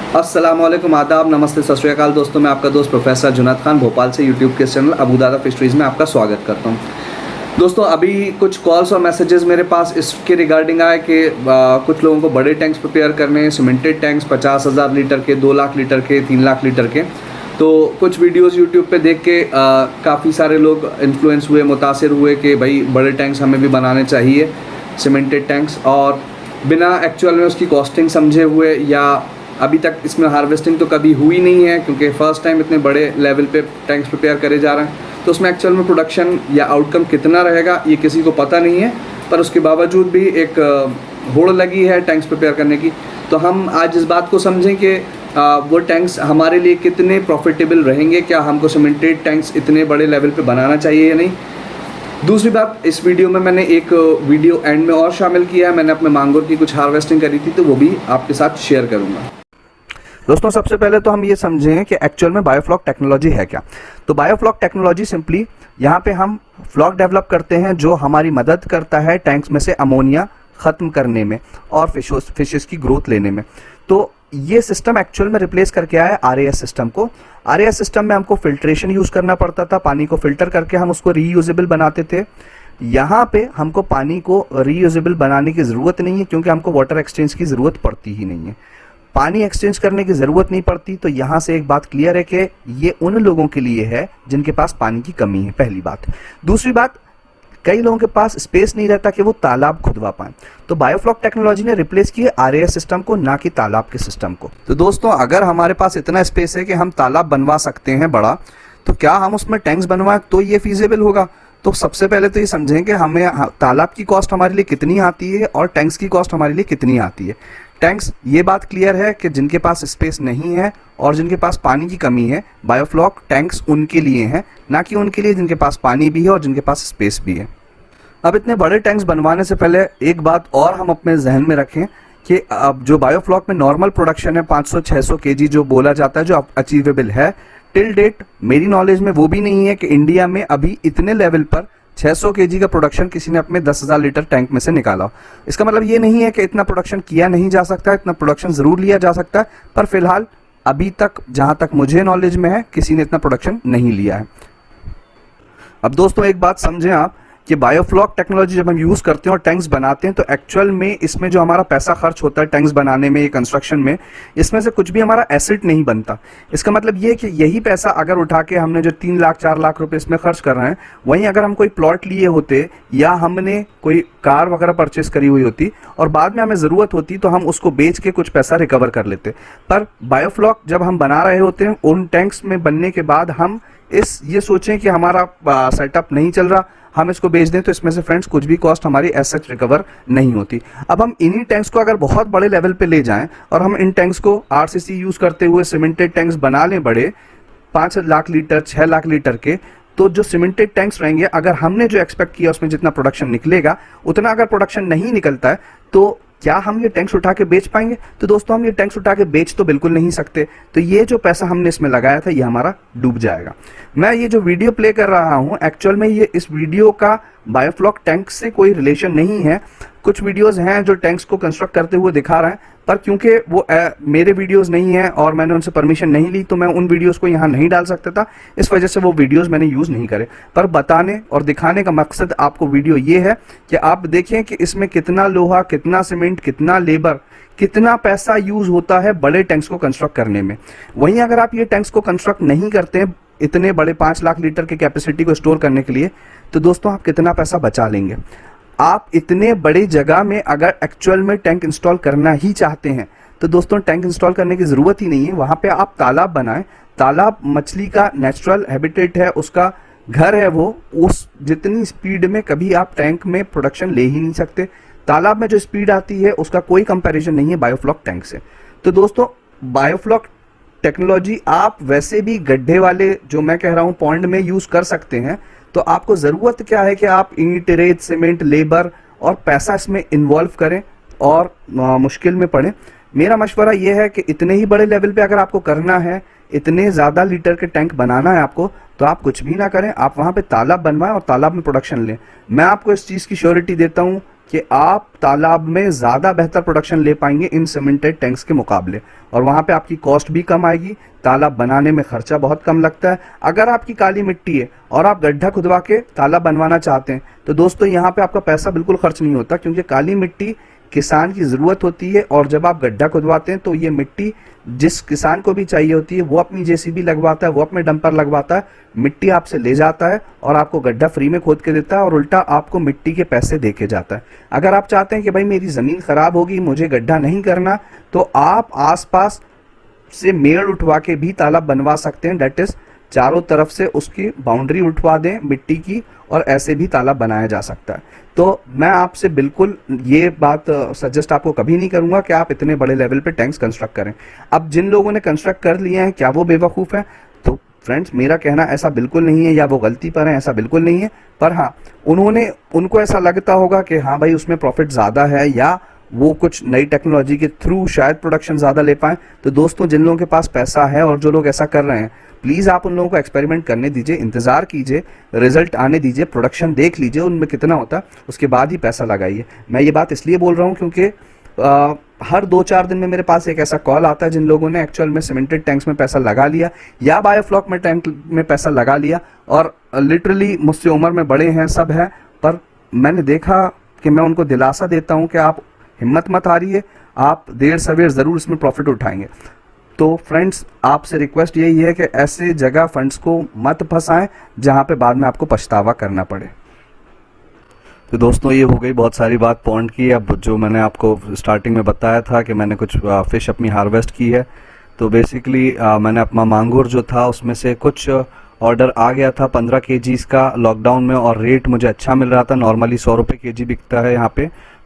अस्सलाम वालेकुम, आदाब, नमस्ते, सत श्री अकाल दोस्तों। मैं आपका दोस्त प्रोफेसर जुनैद खान भोपाल से यूट्यूब के चैनल अबू दादा फिशरीज़ में आपका स्वागत करता हूं। दोस्तों, अभी कुछ कॉल्स और मैसेजेस मेरे पास इसके रिगार्डिंग आए कि कुछ लोगों को बड़े टैंक्स प्रिपेयर करने हैं, सीमेंटेड टैंक्स 50,000 लीटर के, 2 लाख लीटर के, 3 लाख लीटर के। तो कुछ वीडियोज़ यूट्यूब पे देख के काफ़ी सारे लोग इन्फ्लुएंस हुए, मुतासिर हुए कि भाई बड़े टैंक्स हमें भी बनाने चाहिए, सीमेंटेड टैंक्स, और बिना एक्चुअल में उसकी कॉस्टिंग समझे हुए, या अभी तक इसमें हार्वेस्टिंग तो कभी हुई नहीं है क्योंकि फ़र्स्ट टाइम इतने बड़े लेवल पे टैंक्स प्रिपेयर करे जा रहे हैं, तो उसमें एक्चुअल में प्रोडक्शन या आउटकम कितना रहेगा ये किसी को पता नहीं है। पर उसके बावजूद भी एक होड़ लगी है टैंक्स प्रिपेयर करने की। तो हम आज इस बात को समझें कि वो टैंक्स हमारे लिए कितने प्रॉफिटेबल रहेंगे, क्या हमको सीमेंटेड टैंक्स इतने बड़े लेवल पे बनाना चाहिए या नहीं। दूसरी बात, इस वीडियो में मैंने एक वीडियो एंड में और शामिल किया है। मैंने अपने मांगोर की कुछ हार्वेस्टिंग करी थी, तो वो भी आपके साथ शेयर करूँगा। दोस्तों, सबसे पहले तो हम ये समझें कि एक्चुअल में बायोफ्लॉक टेक्नोलॉजी है क्या। तो बायोफ्लॉक टेक्नोलॉजी सिंपली यहाँ पे हम फ्लॉक डेवलप करते हैं जो हमारी मदद करता है टैंक्स में से अमोनिया ख़त्म करने में और फिशेस की ग्रोथ लेने में। तो ये सिस्टम एक्चुअल में रिप्लेस करके आया है आरएएस सिस्टम को। आरएएस सिस्टम में हमको फिल्ट्रेशन यूज़ करना पड़ता था, पानी को फिल्टर करके हम उसको रीयूजेबल बनाते थे। यहाँ पे हमको पानी को रीयूजेबल बनाने की ज़रूरत नहीं है क्योंकि हमको वाटर एक्सचेंज की ज़रूरत पड़ती ही नहीं है, पानी एक्सचेंज करने की ज़रूरत नहीं पड़ती। तो यहाँ से एक बात क्लियर है कि ये उन लोगों के लिए है जिनके पास पानी की कमी है, पहली बात। दूसरी बात, कई लोगों के पास स्पेस नहीं रहता कि वो तालाब खुदवा पाएं, तो बायोफ्लॉक टेक्नोलॉजी ने रिप्लेस किया आरएएस सिस्टम को, ना कि तालाब के सिस्टम को। तो दोस्तों, अगर हमारे पास इतना स्पेस है कि हम तालाब बनवा सकते हैं बड़ा, तो क्या हम उसमें टैंक्स बनवाएं तो ये फीजिबल होगा? तो सबसे पहले तो ये समझें कि हमें तालाब की कॉस्ट हमारे लिए कितनी आती है और टैंक्स की कॉस्ट हमारे लिए कितनी आती है। टैंक्स, ये बात क्लियर है कि जिनके पास स्पेस नहीं है और जिनके पास पानी की कमी है, बायोफ्लॉक टैंक्स उनके लिए हैं, ना कि उनके लिए जिनके पास पानी भी है और जिनके पास स्पेस भी है। अब इतने बड़े टैंक्स बनवाने से पहले एक बात और हम अपने जहन में रखें कि अब जो बायोफ्लॉक में नॉर्मल प्रोडक्शन है 500-600 केजी जो बोला जाता है, जो अचीवेबल है, टिल डेट मेरी नॉलेज में वो भी नहीं है कि इंडिया में अभी इतने लेवल पर 600 केजी का प्रोडक्शन किसी ने अपने 10,000 लीटर टैंक में से निकाला। इसका मतलब ये नहीं है कि इतना प्रोडक्शन किया नहीं जा सकता, इतना प्रोडक्शन ज़रूर लिया जा सकता है, पर फिलहाल अभी तक जहाँ तक मुझे नॉलेज में है किसी ने इतना प्रोडक्शन नहीं लिया है। अब दोस्तों, एक बात समझें आप कि बायोफ्लॉक टेक्नोलॉजी जब हम यूज़ करते हैं और टैंक्स बनाते हैं, तो एक्चुअल में इसमें जो हमारा पैसा खर्च होता है टैंक्स बनाने में, ये कंस्ट्रक्शन में, इसमें से कुछ भी हमारा एसेट नहीं बनता। इसका मतलब ये है कि यही पैसा अगर उठा के हमने जो 3 लाख 4 लाख रुपए इसमें खर्च कर रहे हैं, वहीं अगर हम कोई प्लॉट लिए होते या हमने कोई कार वगैरह परचेस करी हुई होती और बाद में हमें ज़रूरत होती तो हम उसको बेच के कुछ पैसा रिकवर कर लेते। पर बायोफ्लॉक जब हम बना रहे होते हैं, उन टैंक्स में बनने के बाद हम ये सोचें कि हमारा सेटअप नहीं चल रहा, हम इसको बेच दें, तो इसमें से फ्रेंड्स कुछ भी कॉस्ट हमारी ऐसा रिकवर नहीं होती। अब हम इन्हीं टैंक्स को अगर बहुत बड़े लेवल पे ले जाएं और हम इन टैंक्स को आरसीसी यूज़ करते हुए सीमेंटेड टैंक्स बना लें बड़े 5 लाख लीटर 6 लाख लीटर के, तो जो सीमेंटेड टैंक्स रहेंगे, अगर हमने जो एक्सपेक्ट किया उसमें जितना प्रोडक्शन निकलेगा, उतना अगर प्रोडक्शन नहीं निकलता है, तो क्या हम ये टैंक्स उठा के बेच पाएंगे? तो दोस्तों, हम ये टैंक्स उठा के बेच तो बिल्कुल नहीं सकते। तो ये जो पैसा हमने इसमें लगाया था, ये हमारा डूब जाएगा। मैं ये जो वीडियो प्ले कर रहा हूँ, एक्चुअल में ये इस वीडियो का बायोफ्लॉक टैंक से कोई रिलेशन नहीं है। कुछ वीडियोस हैं जो टैंक्स को कंस्ट्रक्ट करते हुए दिखा रहे हैं, पर क्योंकि वो मेरे वीडियोस नहीं हैं और मैंने उनसे परमिशन नहीं ली, तो मैं उन वीडियोस को यहाँ नहीं डाल सकता था। इस वजह से वो वीडियोस मैंने यूज़ नहीं करे। पर बताने और दिखाने का मकसद आपको वीडियो ये है कि आप देखें कि इसमें कितना लोहा, कितना सीमेंट, कितना लेबर, कितना पैसा यूज़ होता है बड़े टैंक्स को कंस्ट्रक्ट करने में। वहीं अगर आप ये टैंक्स को कंस्ट्रक्ट नहीं करते हैं इतने बड़े 5 लाख लीटर की कैपेसिटी को स्टोर करने के लिए, तो दोस्तों आप कितना पैसा बचा लेंगे। आप इतने बड़ी जगह में अगर एक्चुअल में टैंक इंस्टॉल करना ही चाहते हैं, तो दोस्तों टैंक इंस्टॉल करने की ज़रूरत ही नहीं है। वहाँ पे आप तालाब बनाएं। तालाब मछली का नेचुरल हैबिटेट है, उसका घर है वो। उस जितनी स्पीड में कभी आप टैंक में प्रोडक्शन ले ही नहीं सकते। तालाब में जो स्पीड आती है उसका कोई कंपैरिजन नहीं है बायोफ्लॉक टैंक से। तो दोस्तों, बायोफ्लॉक टेक्नोलॉजी आप वैसे भी गड्ढे वाले, जो मैं कह रहा हूँ, पॉन्ड में यूज़ कर सकते हैं। तो आपको ज़रूरत क्या है कि आप ईंट, रेत, सीमेंट, लेबर और पैसा इसमें इन्वॉल्व करें और मुश्किल में पड़ें। मेरा मशवरा यह है कि इतने ही बड़े लेवल पे अगर आपको करना है, इतने ज़्यादा लीटर के टैंक बनाना है आपको, तो आप कुछ भी ना करें, आप वहाँ पे तालाब बनवाएं और तालाब में प्रोडक्शन लें। मैं आपको इस चीज़ की श्योरिटी देता हूँ कि आप तालाब में ज़्यादा बेहतर प्रोडक्शन ले पाएंगे इन सीमेंटेड टैंक्स के मुकाबले, और वहाँ पे आपकी कॉस्ट भी कम आएगी, तालाब बनाने में खर्चा बहुत कम लगता है। अगर आपकी काली मिट्टी है और आप गड्ढा खुदवा के तालाब बनवाना चाहते हैं तो दोस्तों यहाँ पे आपका पैसा बिल्कुल खर्च नहीं होता, क्योंकि काली मिट्टी किसान की ज़रूरत होती है, और जब आप गड्ढा खुदवाते हैं तो ये मिट्टी जिस किसान को भी चाहिए होती है वो अपनी जेसीबी लगवाता है, वो अपने डंपर लगवाता है, मिट्टी आपसे ले जाता है और आपको गड्ढा फ्री में खोद के देता है, और उल्टा आपको मिट्टी के पैसे दे के जाता है। अगर आप चाहते हैं कि भाई मेरी ज़मीन ख़राब होगी, मुझे गड्ढा नहीं करना, तो आप आसपास से मेड़ उठवा के भी तालाब बनवा सकते हैं। डेट इज़ चारों तरफ से उसकी बाउंड्री उठवा दें मिट्टी की, और ऐसे भी तालाब बनाया जा सकता है। तो मैं आपसे बिल्कुल ये बात सजेस्ट आपको कभी नहीं करूंगा कि आप इतने बड़े लेवल पे टैंक्स कंस्ट्रक्ट करें। अब जिन लोगों ने कंस्ट्रक्ट कर लिए हैं, क्या वो बेवकूफ़ हैं? तो फ्रेंड्स, मेरा कहना ऐसा बिल्कुल नहीं है, या वो गलती पर है, ऐसा बिल्कुल नहीं है। पर हाँ, उनको ऐसा लगता होगा कि हाँ भाई उसमें प्रॉफिट ज़्यादा है, या वो कुछ नई टेक्नोलॉजी के थ्रू शायद प्रोडक्शन ज़्यादा ले पाएँ। तो दोस्तों, जिन लोगों के पास पैसा है और जो लोग ऐसा कर रहे हैं, प्लीज़ आप उन लोगों को एक्सपेरिमेंट करने दीजिए, इंतज़ार कीजिए, रिजल्ट आने दीजिए, प्रोडक्शन देख लीजिए उनमें कितना होता है, उसके बाद ही पैसा लगाइए। मैं ये बात इसलिए बोल रहा हूँ क्योंकि हर 2-4 दिन में मेरे पास एक ऐसा कॉल आता है जिन लोगों ने एक्चुअल में सीमेंटेड टैंक्स में पैसा लगा लिया, या बायोफ्लॉक में टैंक में पैसा लगा लिया, और लिटरली मुझसे उम्र में बड़े हैं, सब हैं, पर मैंने देखा कि मैं उनको दिलासा देता हूँ कि आप हिम्मत मत हारिए, आप देर सवेर ज़रूर इसमें प्रॉफिट उठाएंगे। तो फ्रेंड्स, आपसे रिक्वेस्ट यही है कि ऐसे जगह फंड्स को मत फंसाएं जहां पे बाद में आपको पछतावा करना पड़े। तो दोस्तों, ये हो गई बहुत सारी बात पॉइंट की। अब जो मैंने आपको स्टार्टिंग में बताया था कि मैंने कुछ फ़िश अपनी हार्वेस्ट की है, तो बेसिकली मैंने अपना मांगुर जो था उसमें से कुछ ऑर्डर आ गया था 15 kgs का लॉकडाउन में, और रेट मुझे अच्छा मिल रहा था। नॉर्मली 100 रुपये kg बिकता है यहाँ पे,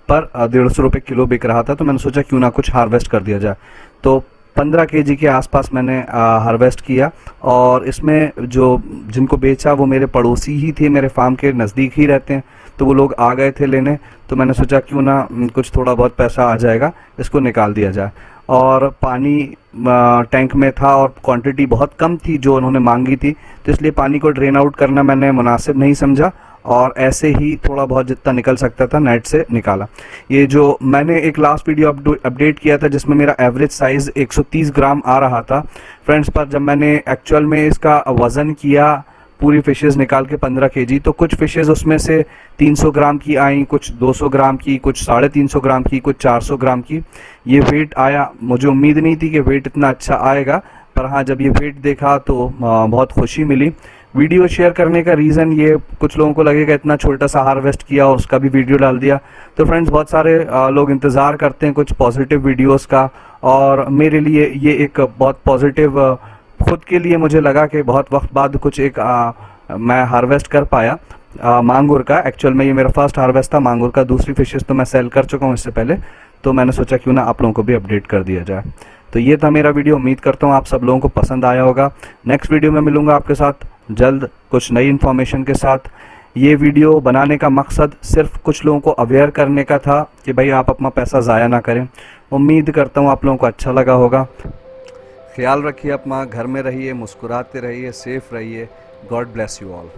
पर 150 रुपये किलो बिक रहा था। तो मैंने सोचा क्यों ना कुछ हार्वेस्ट कर दिया जाए। तो 15 kg के आसपास मैंने हार्वेस्ट किया, और इसमें जो जिनको बेचा वो मेरे पड़ोसी ही थे, मेरे फार्म के नज़दीक ही रहते हैं, तो वो लोग आ गए थे लेने। तो मैंने सोचा क्यों ना कुछ थोड़ा बहुत पैसा आ जाएगा, इसको निकाल दिया जाए। और पानी टैंक में था और क्वांटिटी बहुत कम थी जो उन्होंने मांगी थी, तो इसलिए पानी को ड्रेन आउट करना मैंने मुनासिब नहीं समझा, और ऐसे ही थोड़ा बहुत जितना निकल सकता था नेट से निकाला। ये जो मैंने एक लास्ट वीडियो अपडेट किया था जिसमें मेरा एवरेज साइज़ 130 ग्राम आ रहा था फ्रेंड्स, पर जब मैंने एक्चुअल में इसका वज़न किया पूरी फ़िशेज़ निकाल के 15 kg, तो कुछ फ़िशेज़ उसमें से 300 ग्राम की आई, कुछ 200 ग्राम की, कुछ 350 ग्राम की, कुछ 400 ग्राम की। ये वेट आया, मुझे उम्मीद नहीं थी कि वेट इतना अच्छा आएगा, पर हाँ, जब ये वेट देखा तो बहुत खुशी मिली। वीडियो शेयर करने का रीज़न ये, कुछ लोगों को लगेगा इतना छोटा सा हार्वेस्ट किया और उसका भी वीडियो डाल दिया। तो फ्रेंड्स, बहुत सारे लोग इंतज़ार करते हैं कुछ पॉजिटिव वीडियोस का, और मेरे लिए ये एक बहुत पॉजिटिव, खुद के लिए मुझे लगा कि बहुत वक्त बाद कुछ एक मैं हार्वेस्ट कर पाया मांगुर का। एक्चुअल में ये मेरा फर्स्ट हार्वेस्ट था मांगुर का, दूसरी फिशेस तो मैं सेल कर चुका हूँ इससे पहले, तो मैंने सोचा क्यों ना आप लोगों को भी अपडेट कर दिया जाए। तो ये था मेरा वीडियो, उम्मीद करता हूँ आप सब लोगों को पसंद आया होगा। नेक्स्ट वीडियो में मिलूंगा आपके साथ जल्द कुछ नई इन्फॉर्मेशन के साथ। ये वीडियो बनाने का मकसद सिर्फ कुछ लोगों को अवेयर करने का था कि भाई आप अपना पैसा ज़ाया ना करें। उम्मीद करता हूँ आप लोगों को अच्छा लगा होगा। ख्याल रखिए अपना, घर में रहिए, मुस्कुराते रहिए, सेफ रहिए। God bless you all.